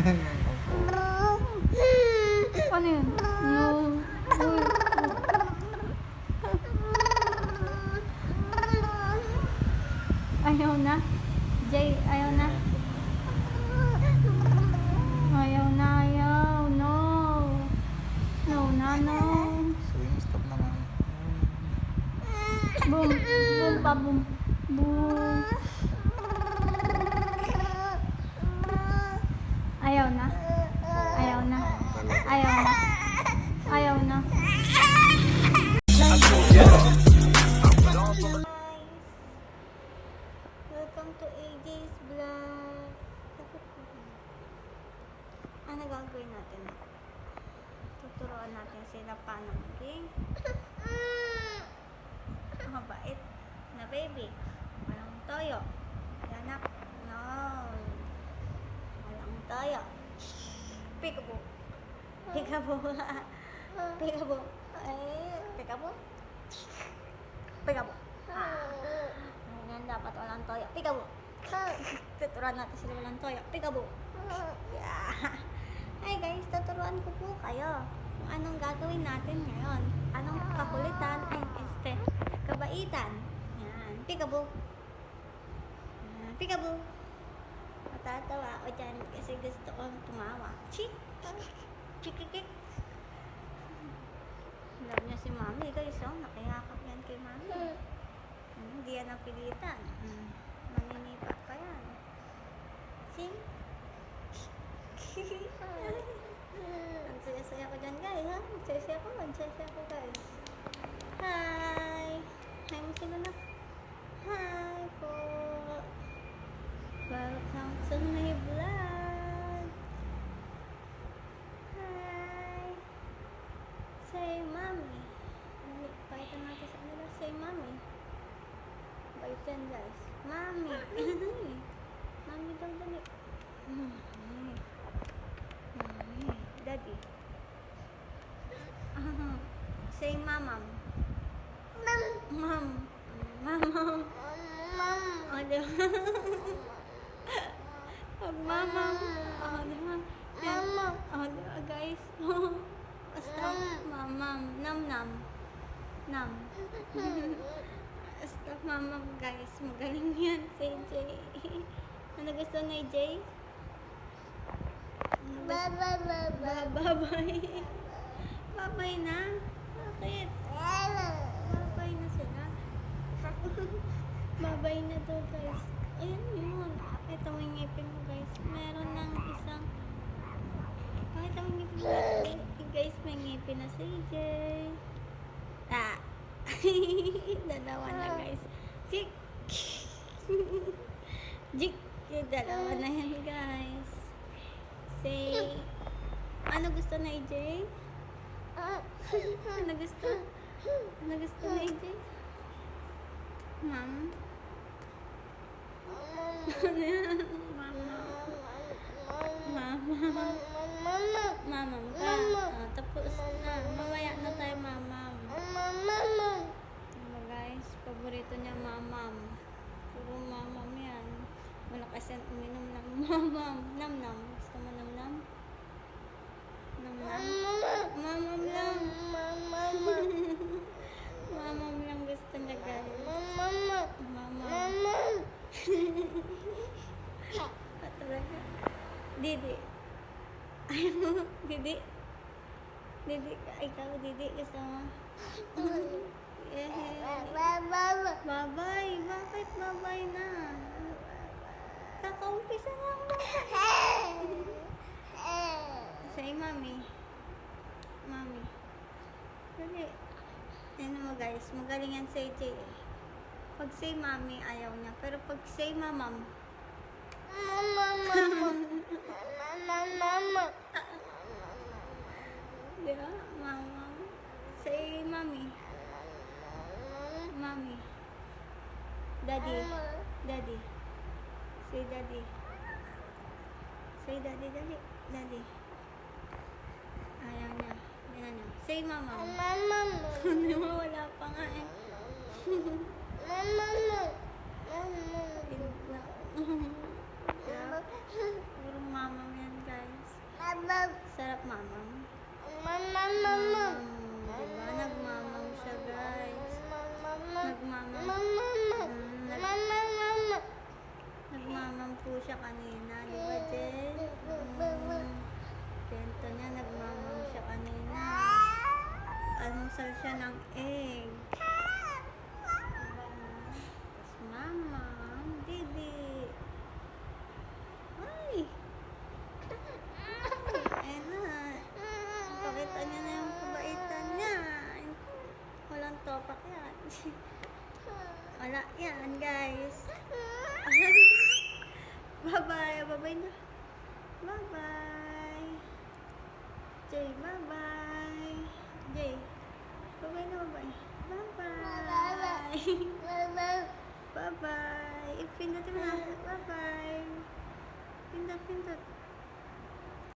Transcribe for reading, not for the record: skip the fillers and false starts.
Ano yun? No. Uy. Ayaw na. Jay, ayaw na. Ayaw na, ayaw. No. No na, no. Swing stop naman. Boom. Boom pa, boom. Boom. Ayaw na. Ayaw na. Ayaw na. Ayaw na. Welcome to AJ's Vlog. Ano gagawin natin? Tuturuan natin sila paano maging mabait na baby. Walang toyo. Anak. No. Walang toyo. Peekaboo. Peekaboo. Peekaboo. Ay, peekaboo. Peekaboo. Ganyan dapat walang toyo. Peekaboo. Tuturuan natin sila walang toyo. Peekaboo. Yeah. Hi guys, tuturuan ko po kayo kung anong gagawin natin ngayon. Anong kakulitan ay kabaitan. Yan. Peekaboo. Peekaboo. Matatawa ako dyan kasi gusto kong tumawa. Chik! Chikikik! Love niya si mami guys, oh. Nakihakap yan kay mami. Hindi yan napilitan. Maninipa pa yan. Sing! Ang saya-saya ko dyan guys, ha? Ang saya-saya ko guys. Hi! Hi mo sila na. Hi po! Welcome to my vlog! Hi! Say mommy! Pakita natin sa kanila. Say mommy! Bait yan guys. Mommy! Mommy daw dali. Mommy! Mommy! Daddy! Say mamam! Mom! Mamam! O, diba? Pag mamam! O, diba? O, diba guys? Basta mamam! Nam-nam! Nam! Basta mamam guys. Magaling yan si Jay. Ano gusto ni Jay? Babay! Babay na? Bakit? Babay na sila. Babay na to guys. Ayun yun. Ito may ngipin mo guys. Meron ng isang... Pakita mo ngipin mo. Guys, may ngipin na si AJ. Ah! Dalawa na guys. Jik! Jik! Yung dalawa na yan guys. Say... Ano gusto na AJ? Ano gusto? Ano gusto na AJ? Mom? Mama. Mamam ka. Tapos na. Mamaya na tayo mamam. Diba guys? Paborito niya mamam. Puro mamam yan. Malakas yan uminom ng mamam. Nam-nam. Gusto mo nam-nam? Nam-nam? Mamam lang. Mamam lang gusto niya guys. Mamam. Talaga. Didi. Didi. Didi. Ikaw, Didi. Gusto mo? Babay. Bakit babay na? Kakaumpisa na ako. Say, mami. Mami. Dali. Ano mo guys, magaling yan say Jay. Pag say mami, ayaw niya. Pero pag say mamam, diba? Mamam. Say mami. Mami. Daddy. Daddy. Say daddy. Say daddy, daddy. Daddy. Ayaw niya. Ayaw niya. Say mamam. Hindi mo, wala pa nga eh. Puro mamam yan guys. nagmamam po siya kanina, di ba, Jen? Kwento niya, nagmamam siya kanina. Almusal siya ng egg. Diba? Tapos mama, didi. Ay! Ayan na. Pakita niya na yung kabaitan niya. Walang topak yan. Wala yan, guys. Bye-bye. Bye-bye na. Bye-bye. Jay, bye-bye. Jay. Bye-bye na, bye-bye. Bye-bye. Bye-bye. Ipindot mo na. Bye-bye. Pindot.